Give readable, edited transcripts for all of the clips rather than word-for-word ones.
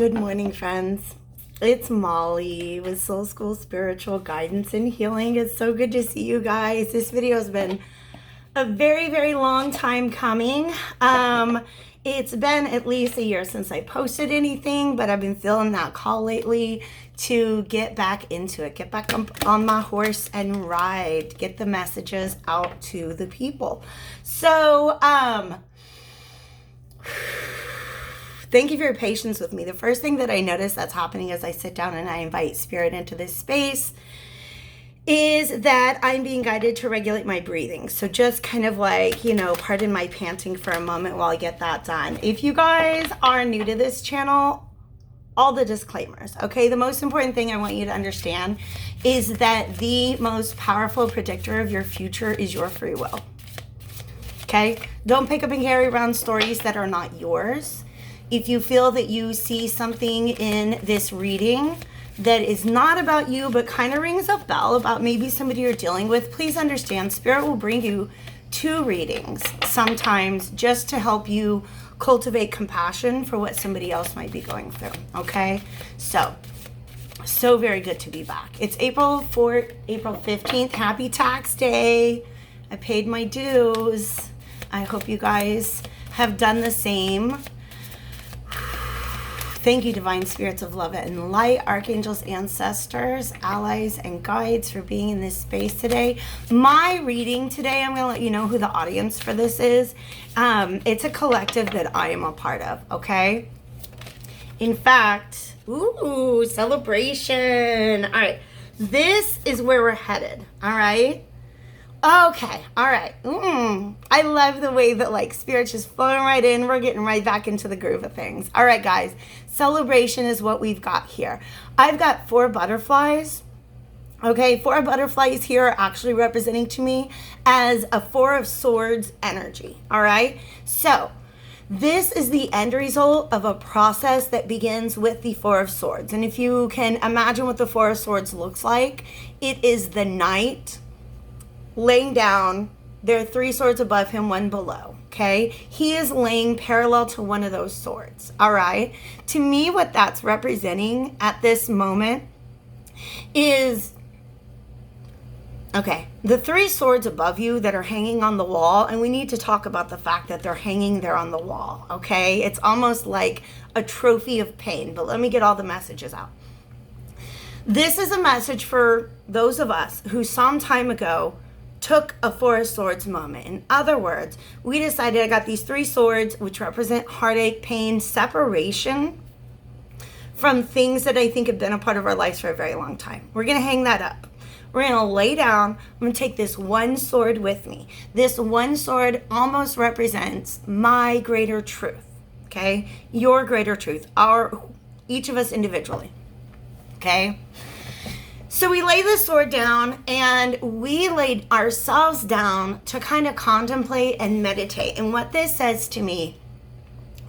Good morning, friends. It's Molly with Soul School Spiritual Guidance and Healing. It's so good to see you guys. This video has been a very, very long time coming. It's been at least a year since I posted anything, but I've been feeling that call lately to get back into it, get back on my horse and ride, get the messages out to the people. So, thank you for your patience with me. The first thing that I notice that's happening as I sit down and I invite spirit into this space is that I'm being guided to regulate my breathing. So just kind of like, pardon my panting for a moment while I get that done. If you guys are new to this channel, all the disclaimers, okay? The most important thing I want you to understand is that the most powerful predictor of your future is your free will, okay? Don't pick up and carry around stories that are not yours. If you feel that you see something in this reading that is not about you but kind of rings a bell about maybe somebody you're dealing with, please understand Spirit will bring you two readings sometimes just to help you cultivate compassion for what somebody else might be going through, okay? So very good to be back. It's April 15th. Happy tax day. I paid my dues. I hope you guys have done the same. Thank you, divine spirits of love and light, archangels, ancestors, allies, and guides for being in this space today. My reading today, I'm going to let you know who the audience for this is. It's a collective that I am a part of, okay? In fact, ooh, celebration. All right, this is where we're headed, all right? Okay, all right. I love the way that Spirit's just flowing right in. We're getting right back into the groove of things. All right, guys. Celebration is what we've got here. I've got 4 butterflies. Okay, 4 butterflies here are actually representing to me as a 4 of Swords energy. All right. So this is the end result of a process that begins with the 4 of Swords. And if you can imagine what the 4 of Swords looks like, it is the knight laying down. There are 3 swords above him, 1 below, okay? He is laying parallel to one of those swords, all right? To me, what that's representing at this moment is, okay, the 3 swords above you that are hanging on the wall, and we need to talk about the fact that they're hanging there on the wall, okay? It's almost like a trophy of pain, but let me get all the messages out. This is a message for those of us who some time ago took a 4 of Swords moment. In other words, we decided I got these 3 swords, which represent heartache, pain, separation from things that I think have been a part of our lives for a very long time. We're going to hang that up. We're going to lay down. I'm going to take this 1 sword with me. This 1 sword almost represents my greater truth, okay? Your greater truth, each of us individually, okay? So we lay the sword down and we laid ourselves down to kind of contemplate and meditate. And what this says to me,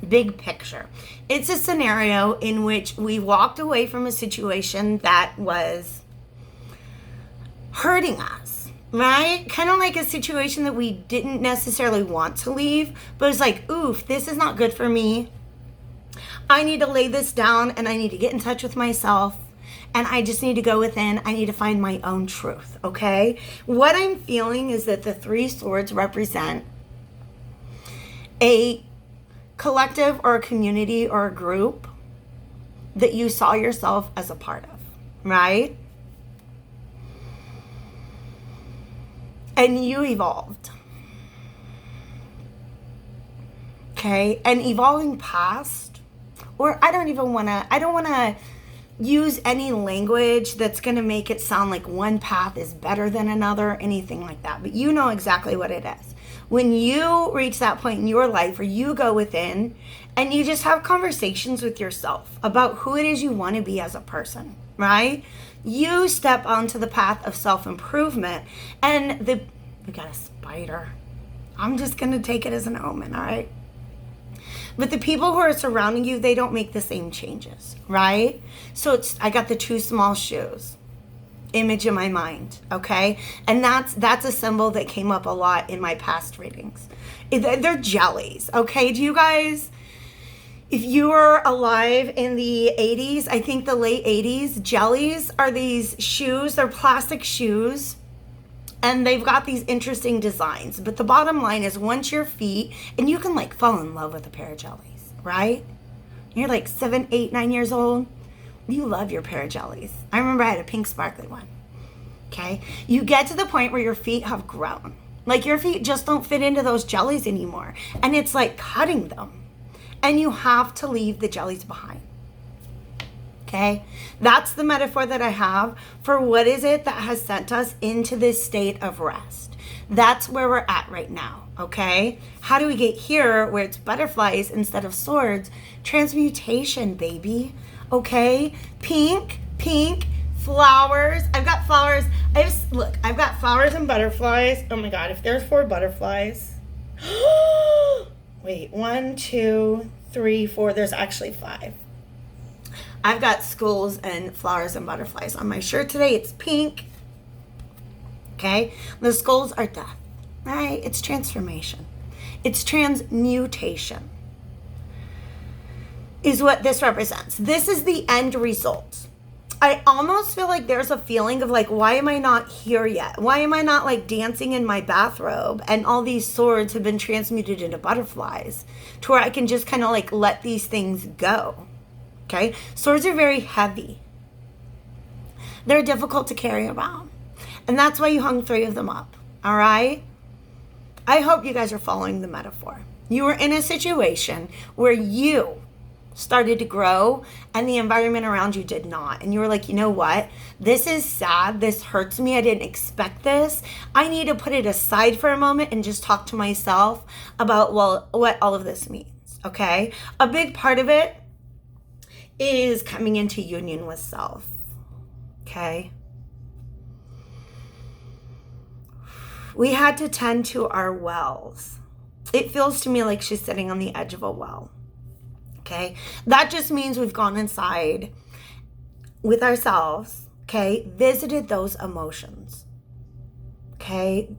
big picture, it's a scenario in which we walked away from a situation that was hurting us, right? Kind of like a situation that we didn't necessarily want to leave, but it's like, oof, this is not good for me. I need to lay this down and I need to get in touch with myself. And I just need to go within. I need to find my own truth, okay? What I'm feeling is that the 3 swords represent a collective or a community or a group that you saw yourself as a part of, right? And you evolved, okay? And evolving past, or I don't want to use any language that's going to make it sound like one path is better than another, anything like that. But you know exactly what it is. When you reach that point in your life where you go within and you just have conversations with yourself about who it is you want to be as a person, right? You step onto the path of self-improvement and we got a spider. I'm just going to take it as an omen, all right? But the people who are surrounding you, they don't make the same changes, right? So I got the 2 small shoes image in my mind, okay? And that's a symbol that came up a lot in my past readings. They're jellies, okay? Do you guys, If you were alive in the 80s, I think the late 80s, jellies are these shoes. They're plastic shoes. And they've got these interesting designs. But the bottom line is once your feet, and you can like fall in love with a pair of jellies, right? You're like 7, 8, 9 years old. You love your pair of jellies. I remember I had a pink sparkly one. Okay? You get to the point where your feet have grown. Like your feet just don't fit into those jellies anymore. And it's like cutting them. And you have to leave the jellies behind. Okay? That's the metaphor that I have for what is it that has sent us into this state of rest. That's where we're at right now. Okay? How do we get here where it's butterflies instead of swords? Transmutation, baby. Okay? Pink, flowers. I've got flowers. I've got flowers and butterflies. Oh my God, if there's 4 butterflies. Wait, 1, 2, 3, 4. There's actually 5. I've got skulls and flowers and butterflies on my shirt today. It's pink. Okay? The skulls are death, right? It's transformation. It's transmutation is what this represents. This is the end result. I almost feel like there's a feeling of like, why am I not here yet? Why am I not like dancing in my bathrobe and all these swords have been transmuted into butterflies to where I can just kind of like let these things go? Okay? Swords are very heavy. They're difficult to carry around. And that's why you hung 3 of them up. All right? I hope you guys are following the metaphor. You were in a situation where you started to grow and the environment around you did not. And you were like, you know what? This is sad. This hurts me. I didn't expect this. I need to put it aside for a moment and just talk to myself about, well, what all of this means. Okay? A big part of it is coming into union with self. Okay? We had to tend to our wells. It feels to me like she's sitting on the edge of a well. Okay? That just means we've gone inside with ourselves, okay? Visited those emotions. Okay?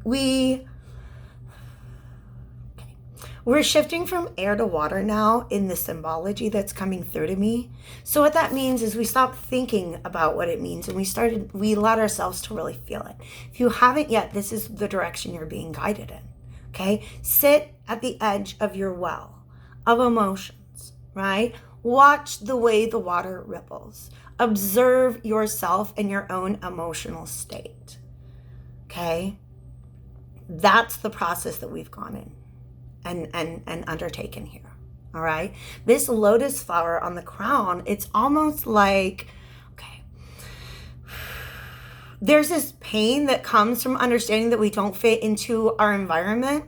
We're shifting from air to water now in the symbology that's coming through to me. So what that means is we stopped thinking about what it means and we allowed ourselves to really feel it. If you haven't yet, this is the direction you're being guided in. Okay? Sit at the edge of your well of emotions, right? Watch the way the water ripples. Observe yourself and your own emotional state. Okay? That's the process that we've gone in. And undertaken here. All right. This lotus flower on the crown, it's almost like, okay, there's this pain that comes from understanding that we don't fit into our environment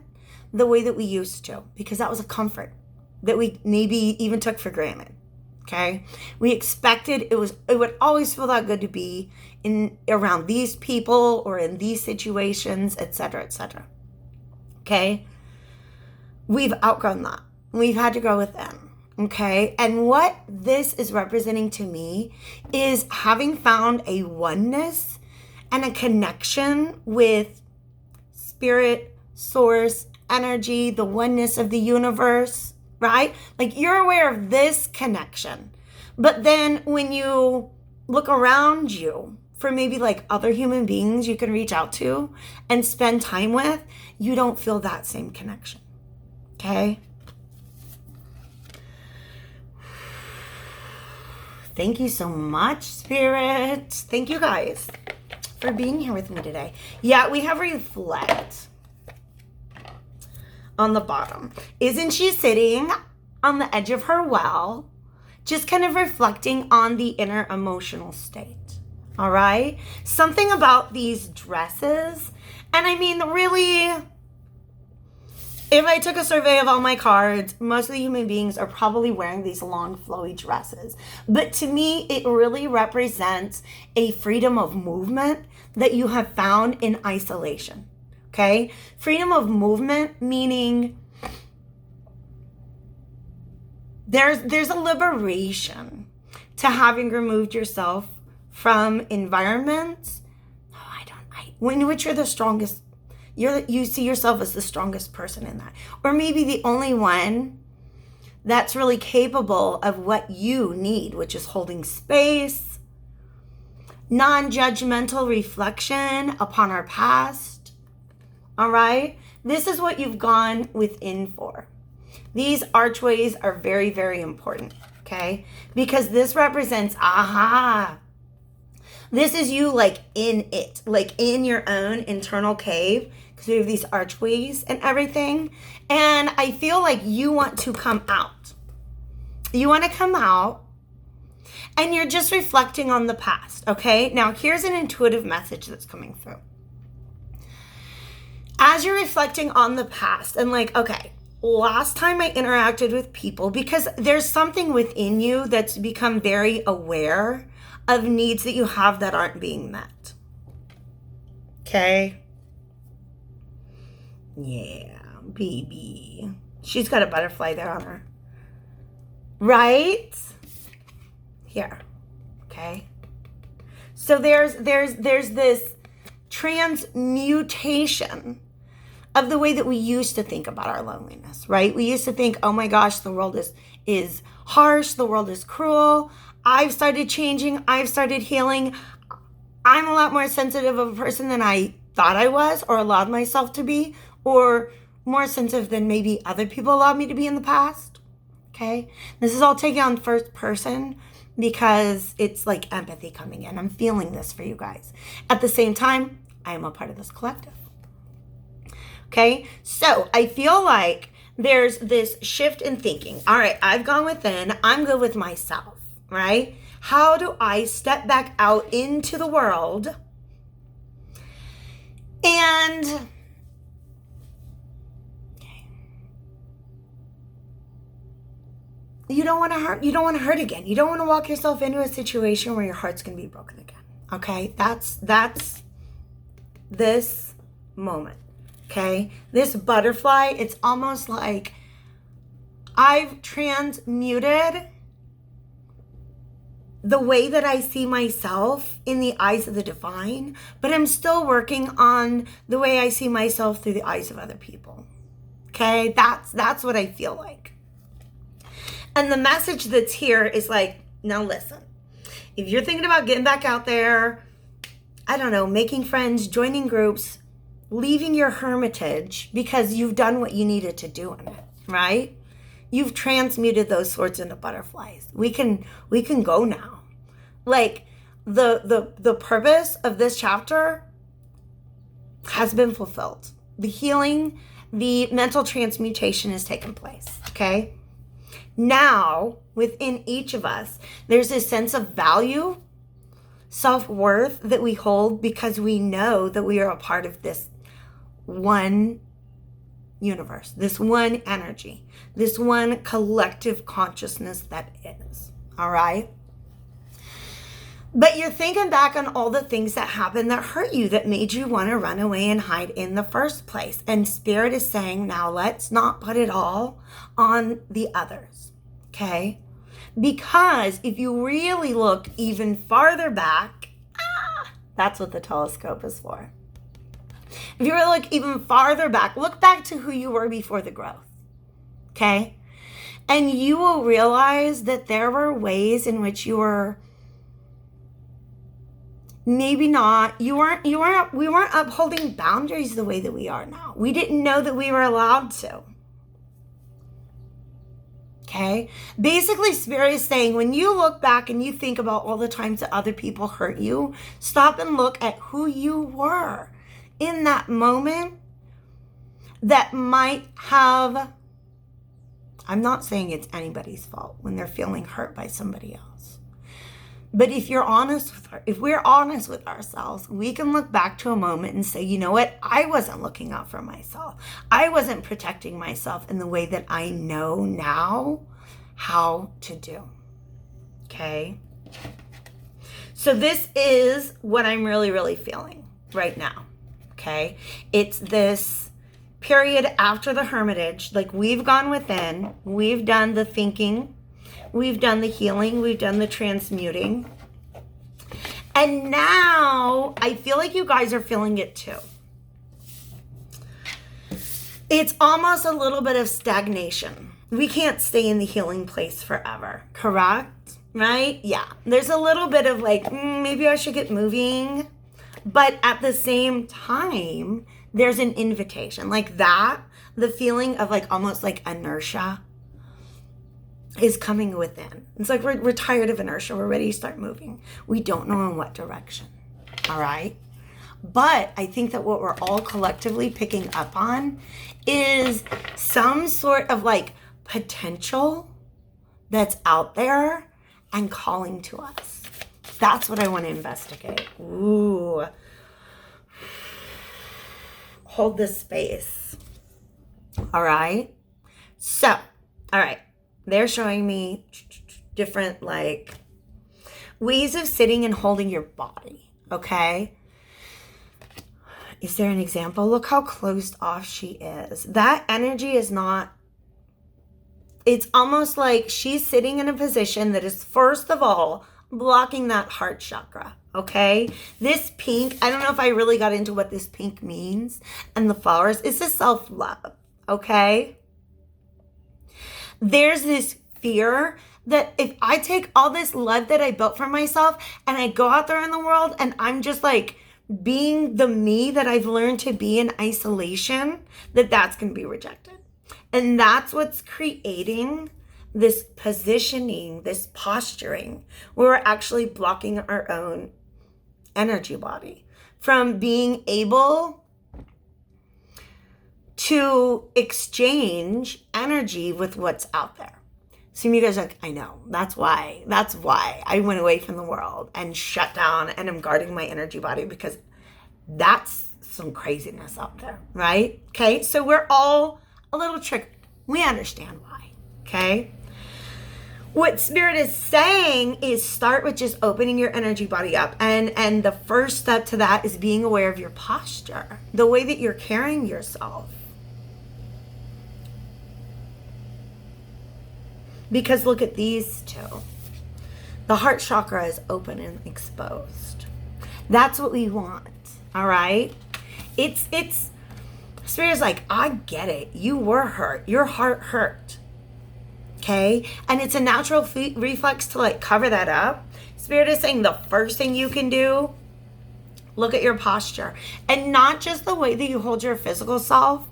the way that we used to, because that was a comfort that we maybe even took for granted. Okay. We expected it would always feel that good to be in around these people or in these situations, etc., etc. Okay. We've outgrown that. We've had to grow within, okay? And what this is representing to me is having found a oneness and a connection with spirit, source, energy, the oneness of the universe, right? Like you're aware of this connection. But then when you look around you for maybe like other human beings you can reach out to and spend time with, you don't feel that same connection. Okay. Thank you so much, Spirit. Thank you guys for being here with me today. Yeah, we have reflect on the bottom. Isn't she sitting on the edge of her well, just kind of reflecting on the inner emotional state? All right. Something about these dresses. And I mean, really, if I took a survey of all my cards, most of the human beings are probably wearing these long, flowy dresses. But to me, it really represents a freedom of movement that you have found in isolation. Okay? Freedom of movement meaning there's a liberation to having removed yourself from environments in which you're the strongest. You see yourself as the strongest person in that. Or maybe the only one that's really capable of what you need, which is holding space, non-judgmental reflection upon our past. All right? This is what you've gone within for. These archways are very, very important, okay? Because this represents, this is you like in it, like in your own internal cave, because we have these archways and everything. And I feel like you want to come out. You want to come out and you're just reflecting on the past, okay? Now, here's an intuitive message that's coming through. As you're reflecting on the past and like, okay, last time I interacted with people, because there's something within you that's become very aware of needs that you have that aren't being met. Okay? Yeah, baby. She's got a butterfly there on her. Right? Here. Okay? So there's this transmutation of the way that we used to think about our loneliness, right? We used to think, oh my gosh, the world is harsh, the world is cruel. I've started changing, I've started healing. I'm a lot more sensitive of a person than I thought I was or allowed myself to be, or more sensitive than maybe other people allowed me to be in the past, okay? This is all taken on first person because it's like empathy coming in. I'm feeling this for you guys. At the same time, I am a part of this collective. Okay, so I feel like there's this shift in thinking. All right, I've gone within, I'm good with myself, right? How do I step back out into the world and you don't want to hurt again. You don't want to walk yourself into a situation where your heart's going to be broken again. Okay, that's this moment. Okay, this butterfly, it's almost like I've transmuted the way that I see myself in the eyes of the divine, but I'm still working on the way I see myself through the eyes of other people. Okay, that's what I feel like. And the message that's here is like, now listen, if you're thinking about getting back out there, I don't know, making friends, joining groups, leaving your hermitage because you've done what you needed to do in it, right? You've transmuted those sorts into butterflies. We can go now. Like the purpose of this chapter has been fulfilled. The healing, the mental transmutation has taken place, okay? Now, within each of us, there's a sense of value, self-worth that we hold because we know that we are a part of this one universe, this one energy, this one collective consciousness that is, all right? But you're thinking back on all the things that happened that hurt you, that made you want to run away and hide in the first place. And Spirit is saying, now let's not put it all on the others, okay? Because if you really look even farther back, that's what the telescope is for. If you were to look even farther back, look back to who you were before the growth, okay? And you will realize that there were ways in which you were maybe not, we weren't upholding boundaries the way that we are now. We didn't know that we were allowed to. Okay? Basically, Spirit is saying, when you look back and you think about all the times that other people hurt you, stop and look at who you were in that moment that might have, I'm not saying it's anybody's fault when they're feeling hurt by somebody else. But if we're honest with ourselves, we can look back to a moment and say, you know what? I wasn't looking out for myself. I wasn't protecting myself in the way that I know now how to do. Okay? So this is what I'm really, really feeling right now. Okay? It's this period after the Hermitage. Like, we've gone within, we've done the thinking, we've done the healing, we've done the transmuting. And now I feel like you guys are feeling it too. It's almost a little bit of stagnation, we can't stay in the healing place forever, correct? Right? Yeah. There's a little bit of like, maybe I should get moving. But at the same time, there's an invitation like that. The feeling of like almost like inertia is coming within. It's like we're tired of inertia. We're ready to start moving. We don't know in what direction. All right. But I think that what we're all collectively picking up on is some sort of like potential that's out there and calling to us. That's what I want to investigate. Ooh. Hold this space. All right. So, all right. They're showing me different like ways of sitting and holding your body. Okay. Is there an example? Look how closed off she is. That energy is not, it's almost like she's sitting in a position that is, first of all, blocking that heart chakra, okay? This pink, I don't know if I really got into what this pink means, and the flowers, it's a self-love, okay? There's this fear that if I take all this love that I built for myself and I go out there in the world and I'm just like being the me that I've learned to be in isolation, that's going to be rejected. And that's what's creating this positioning, this posturing, where we're actually blocking our own energy body from being able to exchange energy with what's out there. Some of you guys are like, I know, that's why I went away from the world and shut down and I'm guarding my energy body, because that's some craziness out there, right? Okay, so we're all a little triggered. We understand why, okay? What Spirit is saying is start with just opening your energy body up. And the first step to that is being aware of your posture, the way that you're carrying yourself. Because look at these two. The heart chakra is open and exposed. That's what we want, all right? It's Spirit's like, I get it. You were hurt. Your heart hurt. Okay? And it's a natural reflex to like cover that up. Spirit is saying the first thing you can do, look at your posture. And not just the way that you hold your physical self,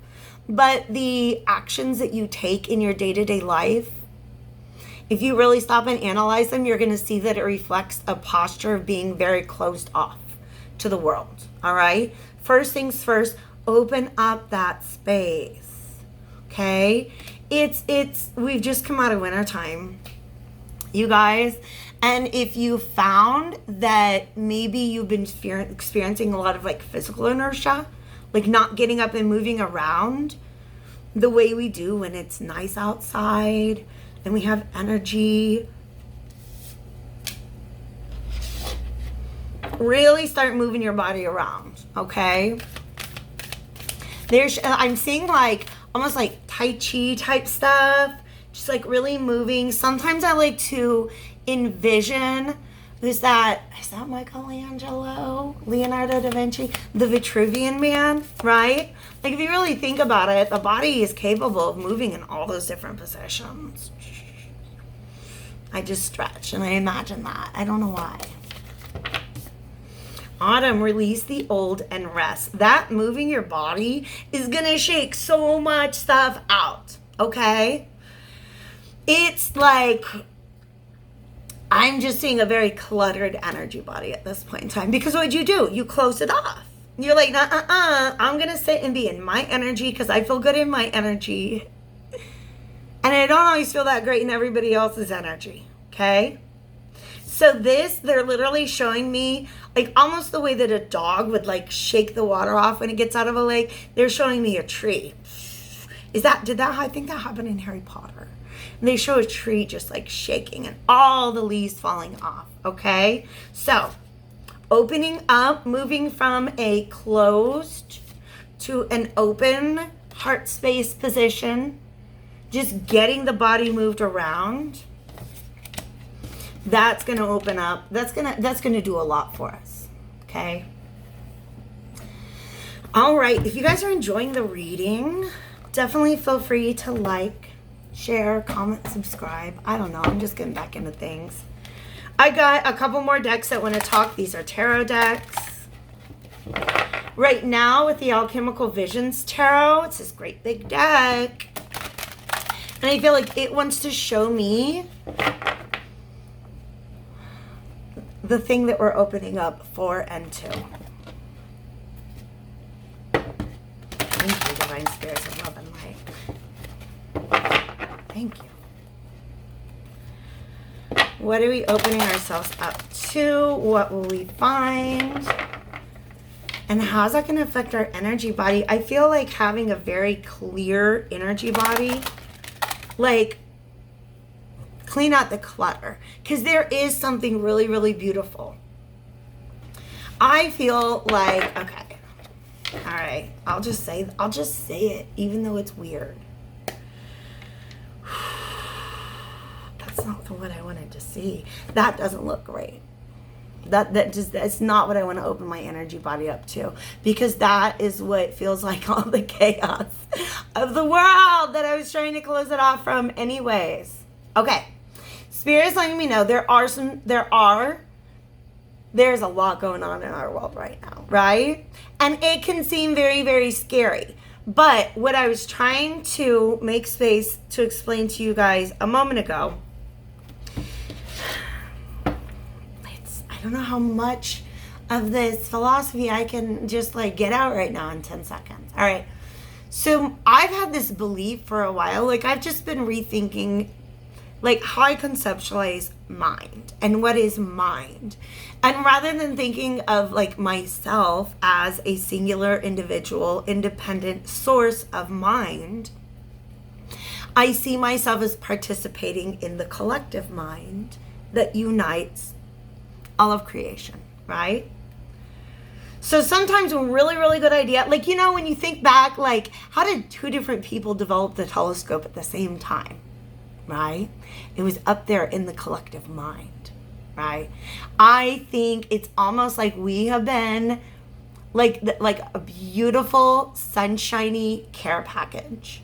but the actions that you take in your day-to-day life. If you really stop and analyze them, you're going to see that it reflects a posture of being very closed off to the world. All right? First things first, open up that space. Okay? We've just come out of winter time, you guys. And if you found that maybe you've been experiencing a lot of like physical inertia, like not getting up and moving around the way we do when it's nice outside and we have energy, really start moving your body around, okay? I'm seeing like almost like Tai Chi type stuff, just like really moving. Sometimes I like to envision, is that Michelangelo, Leonardo da Vinci, the Vitruvian Man, right? Like if you really think about it, the body is capable of moving in all those different positions. I just stretch and I imagine that. I don't know why. Autumn, release the old and rest. That moving your body is going to shake so much stuff out, okay? It's like, I'm just seeing a very cluttered energy body at this point in time. Because what do? You close it off. You're like, I'm going to sit and be in my energy because I feel good in my energy. And I don't always feel that great in everybody else's energy, okay? So they're literally showing me, like almost the way that a dog would like shake the water off when it gets out of a lake. They're showing me a tree. I think that happened in Harry Potter. And they show a tree just like shaking and all the leaves falling off, okay? So opening up, moving from a closed to an open heart space position, just getting the body moved around. That's going to open up. That's going to do a lot for us. Okay? All right. If you guys are enjoying the reading, definitely feel free to like share, comment, subscribe. I don't know. I'm just getting back into things. I got a couple more decks that want to talk. These are tarot decks. Right now with the Alchemical Visions Tarot, it's this great big deck. And I feel like it wants to show me the thing that we're opening up for and to. Thank you, Divine Spirits of Love and Light. Thank you. What are we opening ourselves up to? What will we find? And how's that going to affect our energy body? I feel like having a very clear energy body, like, clean out the clutter, because there is something really, really beautiful. I feel like, okay, all right, I'll just say it, even though it's weird. That's not what I wanted to see. That doesn't look great. That's not what I want to open my energy body up to, because that is what feels like all the chaos of the world that I was trying to close it off from anyways. Okay. Spirit's letting me know there's a lot going on in our world right now, right? And it can seem very, very scary. But what I was trying to make space to explain to you guys a moment ago, I don't know how much of this philosophy I can just like get out right now in 10 seconds. All right. So I've had this belief for a while. Like, I've just been rethinking like how I conceptualize mind and what is mind. And rather than thinking of like myself as a singular individual, independent source of mind, I see myself as participating in the collective mind that unites all of creation, right? So sometimes a really, really good idea, like, you know, when you think back, like, how did two different people develop the telescope at the same time, right? It was up there in the collective mind, right? I think it's almost like we have been like a beautiful, sunshiny care package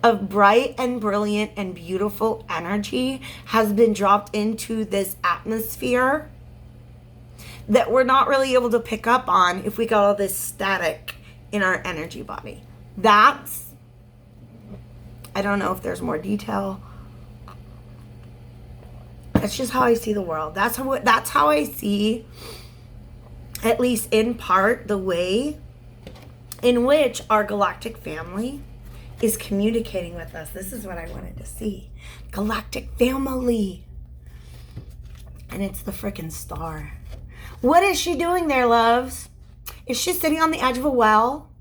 of bright and brilliant and beautiful energy has been dropped into this atmosphere that we're not really able to pick up on if we got all this static in our energy body. That's, I don't know if there's more detail. That's just how I see the world. That's how I see, at least in part, the way in which our galactic family is communicating with us. This is what I wanted to see. Galactic family. And it's the frickin' star. What is she doing there, loves? Is she sitting on the edge of a well?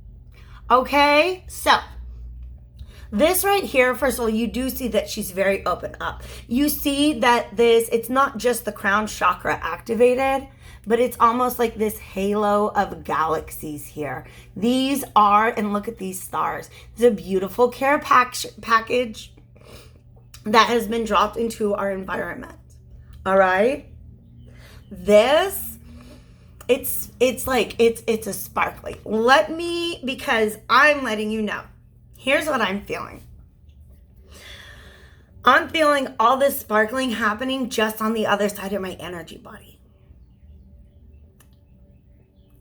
Okay, so this right here, first of all, you do see that she's very open up. You see that it's not just the crown chakra activated, but it's almost like this halo of galaxies here. These are, and look at these stars. It's a beautiful care package that has been dropped into our environment. All right? This, it's a sparkly. Because I'm letting you know. Here's what I'm feeling. I'm feeling all this sparkling happening just on the other side of my energy body.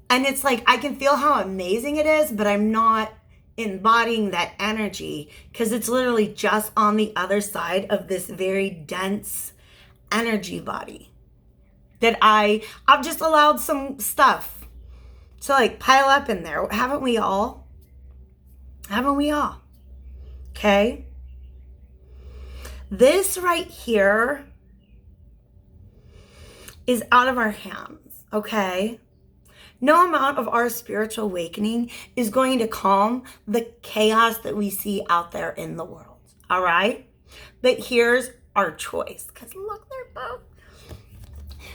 And it's like, I can feel how amazing it is, but I'm not embodying that energy because it's literally just on the other side of this very dense energy body that I've just allowed some stuff to like pile up in there. Haven't we all? Haven't we all? Okay. This right here is out of our hands. Okay. No amount of our spiritual awakening is going to calm the chaos that we see out there in the world. All right. But here's our choice. Because look, they're both.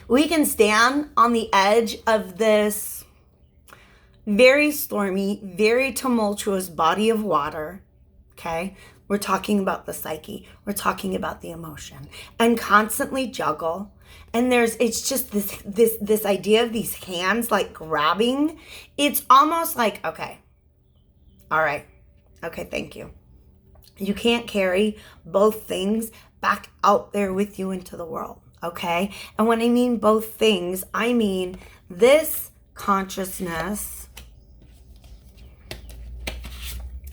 We can stand on the edge of this very stormy, very tumultuous body of water, okay? We're talking about the psyche. We're talking about the emotion. And constantly juggle. And it's just this idea of these hands like grabbing. It's almost like, okay, all right, okay, thank you. You can't carry both things back out there with you into the world, okay? And when I mean both things, I mean this consciousness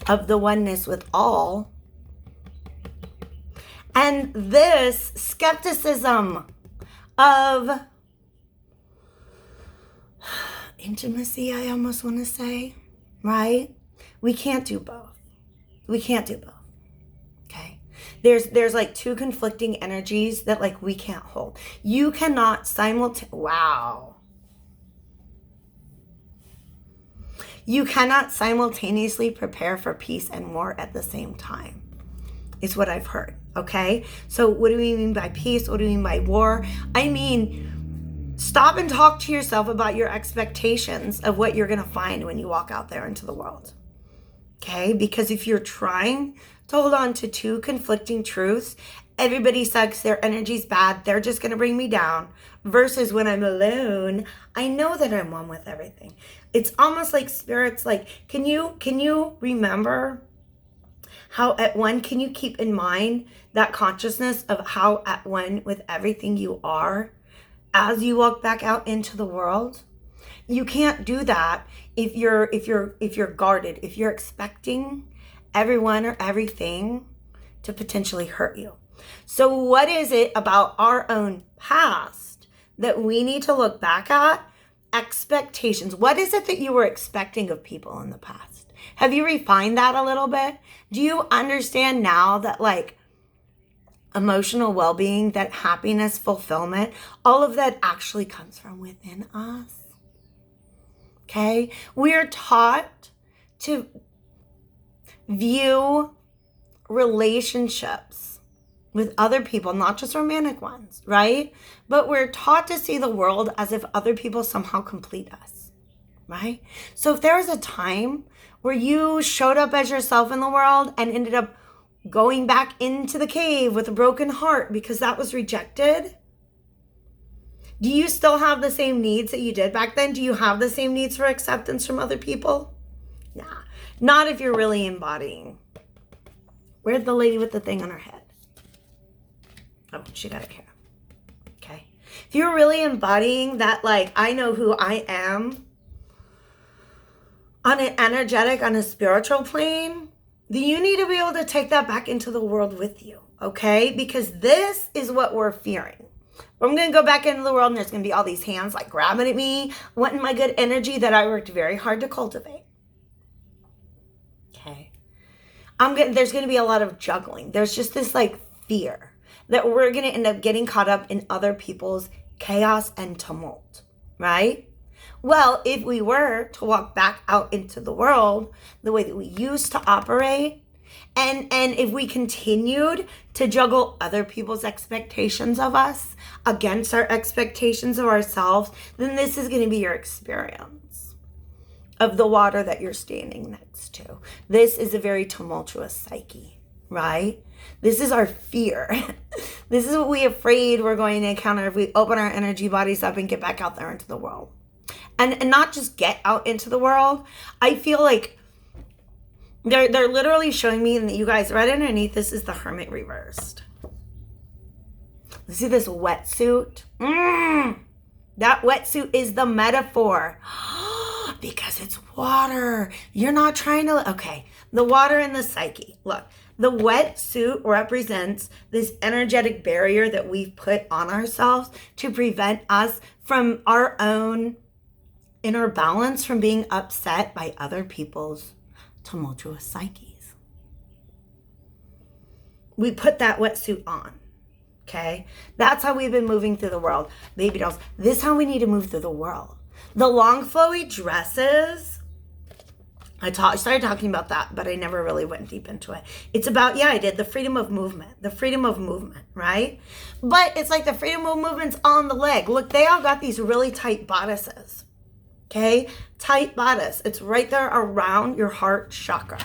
of the oneness with all, and this skepticism of intimacy, I almost want to say, right? We can't do both. We can't do both. Okay. There's like two conflicting energies that like we can't hold. You cannot You cannot simultaneously prepare for peace and war at the same time. Is what I've heard. Okay. So what do we mean by peace? What do we mean by war? I mean, stop and talk to yourself about your expectations of what you're going to find when you walk out there into the world. Okay. Because if you're trying to hold on to two conflicting truths, everybody sucks, their energy's bad, they're just going to bring me down, versus when I'm alone, I know that I'm one with everything. It's almost like spirit's like, can you remember how at one, can you keep in mind that consciousness of how at one with everything you are as you walk back out into the world? You can't do that if you're guarded, if you're expecting everyone or everything to potentially hurt you. So what is it about our own past that we need to look back at? Expectations. What is it that you were expecting of people in the past? Have you refined that a little bit? Do you understand now that like emotional well-being, that happiness, fulfillment, all of that actually comes from within us? Okay? We're taught to view relationships with other people, not just romantic ones, right? But we're taught to see the world as if other people somehow complete us, right? So if there was a time where you showed up as yourself in the world and ended up going back into the cave with a broken heart because that was rejected, do you still have the same needs that you did back then? Do you have the same needs for acceptance from other people? Nah, not if you're really embodying. Where's the lady with the thing on her head? Oh, she got a care. Okay. If you're really embodying that, like, I know who I am on an energetic, on a spiritual plane, then you need to be able to take that back into the world with you, okay? Because this is what we're fearing. I'm going to go back into the world and there's going to be all these hands like grabbing at me, wanting my good energy that I worked very hard to cultivate. Okay. There's going to be a lot of juggling. There's just this like fear that we're going to end up getting caught up in other people's chaos and tumult, right? Well, if we were to walk back out into the world the way that we used to operate, and if we continued to juggle other people's expectations of us against our expectations of ourselves, then this is going to be your experience of the water that you're standing next to. This is a very tumultuous psyche, right? This is our fear. This is what we're afraid we're going to encounter if we open our energy bodies up and get back out there into the world. And not just get out into the world. I feel like they're literally showing me, and you guys right underneath this is the Hermit reversed. You see this wetsuit? That wetsuit is the metaphor. Because it's water. You're not trying to, okay. The water and the psyche. Look, the wetsuit represents this energetic barrier that we've put on ourselves to prevent us from our own inner balance, from being upset by other people's tumultuous psyches. We put that wetsuit on. Okay? That's how we've been moving through the world. Baby dolls, this is how we need to move through the world. The long flowy dresses, I started talking about that, but I never really went deep into it. It's about, I did the freedom of movement, right? But it's like the freedom of movement's on the leg. Look, they all got these really tight bodices, okay? Tight bodice. It's right there around your heart chakra.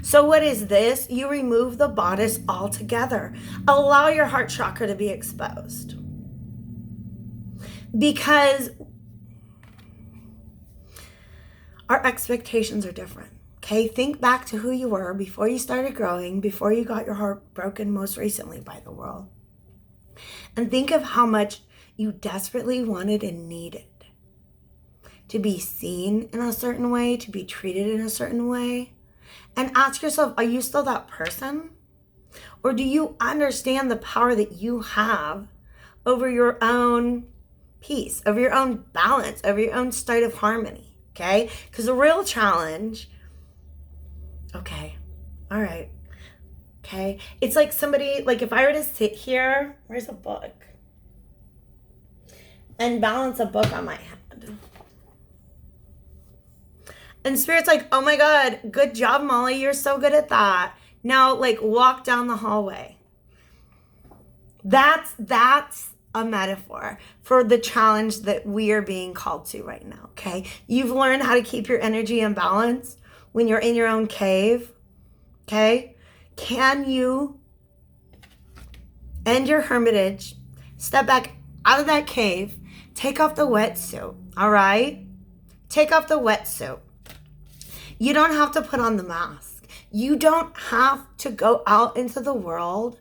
So what is this? You remove the bodice altogether. Allow your heart chakra to be exposed. Because our expectations are different, Okay, think back to who you were before you started growing, before you got your heart broken most recently by the world. And think of how much you desperately wanted and needed to be seen in a certain way, to be treated in a certain way. And ask yourself, are you still that person? Or do you understand the power that you have over your own peace, over your own balance, over your own state of harmony? Okay? Because the real challenge, okay, all right, okay, it's like somebody, like if I were to sit here, where's a book? And balance a book on my head. And Spirit's like, oh my God, good job, Molly. You're so good at that. Now, like, walk down the hallway. That's a metaphor for the challenge that we are being called to right now, okay? You've learned how to keep your energy in balance when you're in your own cave, okay? Can you end your hermitage, step back out of that cave, take off the wetsuit, all right? Take off the wetsuit. You don't have to put on the mask. You don't have to go out into the world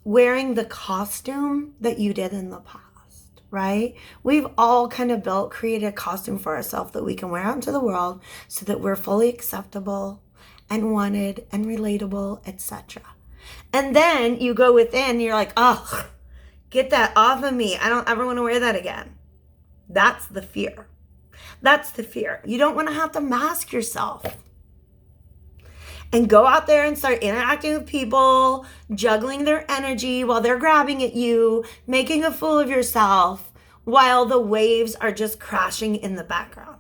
wearing the costume that you did in the past, right? We've all kind of created a costume for ourselves that we can wear out into the world so that we're fully acceptable and wanted and relatable, etc. And then you go within, you're like, oh, get that off of me. I don't ever want to wear that again. That's the fear. That's the fear. You don't want to have to mask yourself and go out there and start interacting with people, juggling their energy while they're grabbing at you, making a fool of yourself while the waves are just crashing in the background.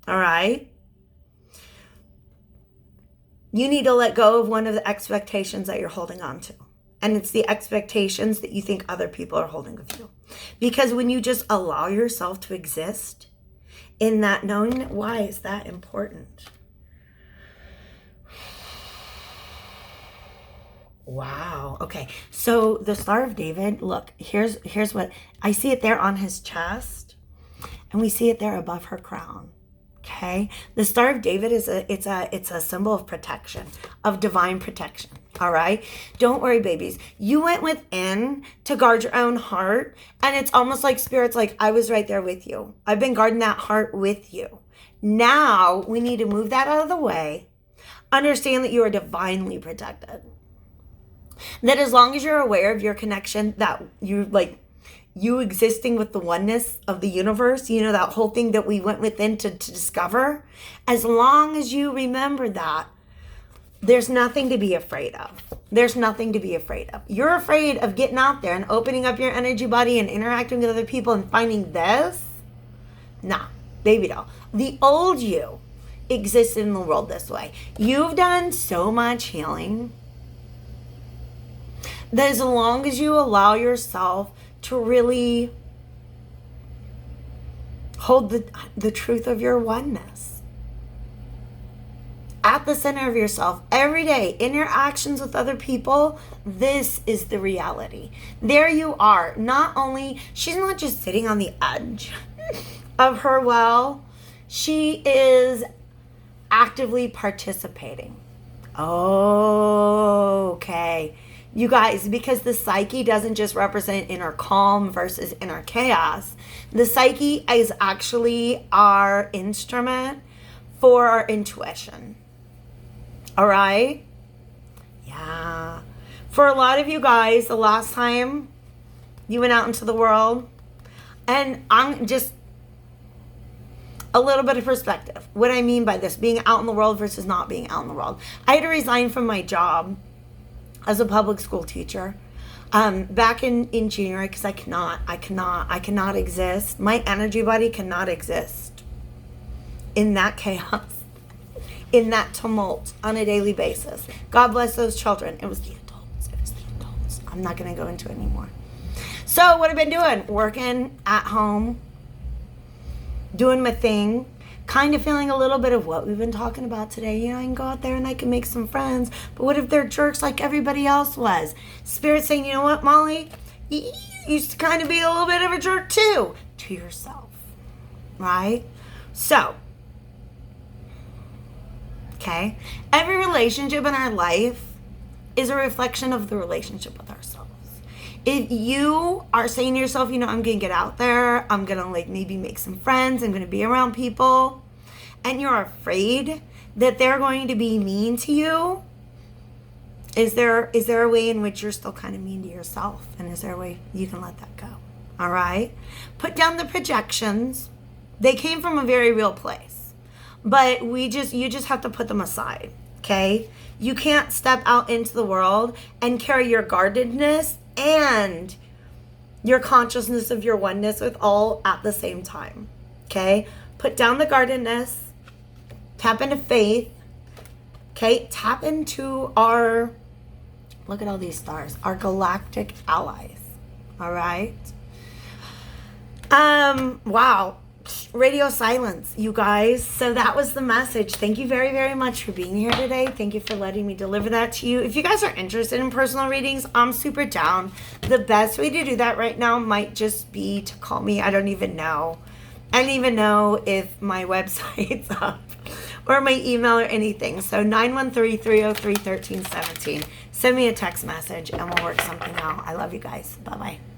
All right? You need to let go of one of the expectations that you're holding on to. And it's the expectations that you think other people are holding of you. Because when you just allow yourself to exist in that knowing, why is that important? Wow. Okay. So the Star of David, look, here's what I see it there on his chest, and we see it there above her crown. Okay. The Star of David is a symbol of protection, of divine protection. All right. Don't worry, babies. You went within to guard your own heart, and it's almost like Spirit's like, I was right there with you. I've been guarding that heart with you. Now we need to move that out of the way. Understand that you are divinely protected. That as long as you're aware of your connection, that you existing with the oneness of the universe, you know, that whole thing that we went within to discover, as long as you remember that, there's nothing to be afraid of. There's nothing to be afraid of. You're afraid of getting out there and opening up your energy body and interacting with other people and finding this? Nah, baby doll. The old you existed in the world this way. You've done so much healing that as long as you allow yourself to really hold the truth of your oneness at the center of yourself every day in your actions with other people, this is the reality. There you are. Not only, she's not just sitting on the edge of her well, she is actively participating. Okay. You guys, because the psyche doesn't just represent inner calm versus inner chaos. The psyche is actually our instrument for our intuition. All right? Yeah. For a lot of you guys, the last time you went out into the world, and I'm just a little bit of perspective. What I mean by this, being out in the world versus not being out in the world. I had to resign from my job as a public school teacher back in January, because I cannot exist. My energy body cannot exist in that chaos, in that tumult on a daily basis. God bless those children. It was the adults. I'm not going to go into it anymore. So what I've been doing, working at home, doing my thing, kind of feeling a little bit of what we've been talking about today. You know, I can go out there and I can make some friends, but what if they're jerks like everybody else was? Spirit saying, you know what, Molly? You used to kind of be a little bit of a jerk too, to yourself, right? So, Okay? Every relationship in our life is a reflection of the relationship with ourselves. If you are saying to yourself, I'm going to get out there, I'm going to like maybe make some friends, I'm going to be around people, and you're afraid that they're going to be mean to you, is there a way in which you're still kind of mean to yourself? And is there a way you can let that go? All right? Put down the projections. They came from a very real place. But you just have to put them aside. Okay? You can't step out into the world and carry your guardedness and your consciousness of your oneness with all at the same time. Okay? Put down the guardedness. Tap into faith. Okay? Tap into our, look at all these stars, our galactic allies. All right? Wow. Radio silence, you guys. So that was the message. Thank you very, very much for being here today. Thank you for letting me deliver that to you. If you guys are interested in personal readings, I'm super down. The best way to do that right now might just be to call me. I don't even know. I don't even know if my website's up or my email or anything. So 913-303-1317. Send me a text message and we'll work something out. I love you guys. Bye-bye.